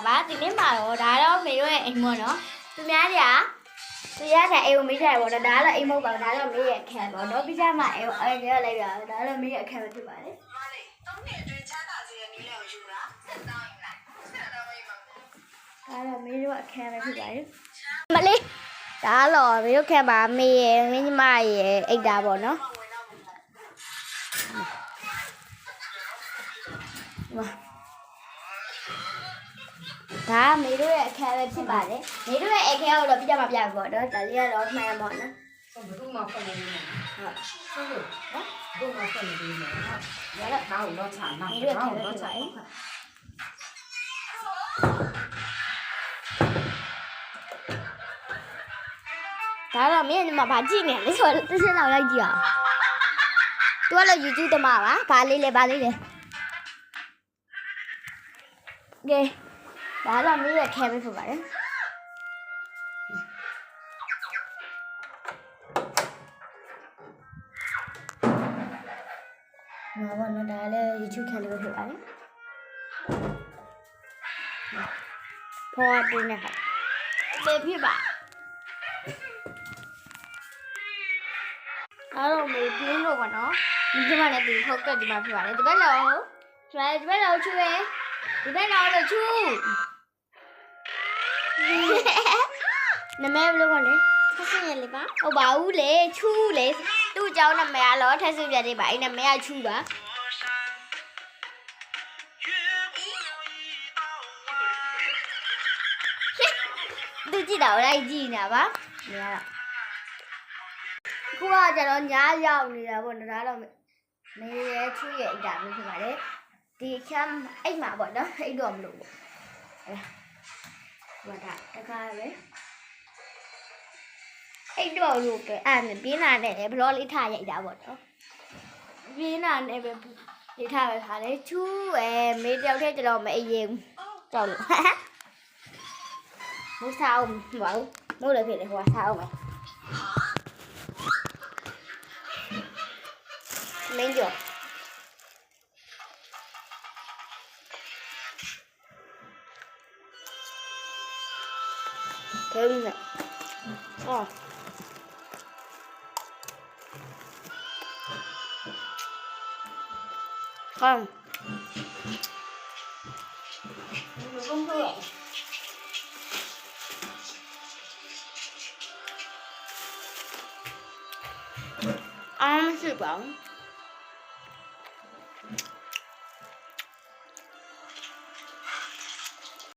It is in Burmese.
吧，今天嘛我打了没有哎么呢？对面的啊，对呀，才哎我没在我这打了哎么吧，打了没人看吧，那比较嘛哎这来着，打了没人看了对吧？打了没人看了对吧？မလေးဒါတော့မရုတ်ခက်ပါမေးရမင်းမရဲ့အိတ်တာပေါ့နော်ဒါမေတို့ရဲ့အခက်ပဲဖြစ်ပါတယ်မေတို့ရဲ့အခက်ကိုတော့ပြကြမှာပြပေါ့နော်ဒါလေးကတော့မှန်ပါနော်ဘယ်သူမှဖွင့်နေနေဟုတ်ဟုတ်နော်ဘယ်သူမှဖွင့်နေနေဟုတ်ရတော့တော့ချာနောက်တော့ချာဒါတော့မင်းညီမဘာကြည့်နေလဲဆိုတော့တစ်ချက်လောက်လိုက်ကြည့်အောင်သူကလည်း YouTube တမပါဘာလေးလဲကဲဒါတော့မင်းရဲ့ခဲပဲဖြစ်ပါတယ်မှာပါနော်ဒါလည်း YouTube ခံလို့ဖြစ်ပါတယ်ဖော်တင်နေဟာတေဖြစ်ပါအားလုံးမေးပြင်းလို့ပါနော်ဒီမှာလည်းဒီဖုတ်ကတ်ဒီမှာဖြစ်ပါတယ်ဒီဘက်တော့ဒီဘက်တော့ချူရဲဒီဘက်တော့ချူနမဲဘလို့ကောလဲထဆင်းရလေပါဟုတ်ပါဘူးလေချူလေသူ့အကြောင်းနမဲကတော့ထဆင်းပြတယ်ပါအဲ့နမဲကချူပါသူကြည့်တော့လိုက်ကြည့်နေတာပါနေရတော့ခုကကျတော့ညားရောက်နေတာပေါ့နော်ဒါတော့မေရဲချူရဲ့အိတ်တာမျိုးဖြစ်ပါတယ်ဒီချမ်းအိတ်မှာပေါ့နော်အိတ်တော့မလို့ပေါ့ဟဲ့ဒါတခါပဲအိတ်တော့လို့ပဲအဲ့ပြင်းလာနဲ့ဘလော့လေးထားရိုက်တာပေါ့နော်ပြင်းလာနဲ့ပဲလေးထားပဲခါလေချူမေတယောက်တည်းကျတော့မအိတ်ရင်ကြောက်လို့မူစားအောင်ဘာလို့မို့လည်းဖြစ်လေဟိုစားအောင်မယ်မင်းကြောကဲဦးနဲ့အော်ဟမ်ဘုံတော့အားမရှိပါဘူး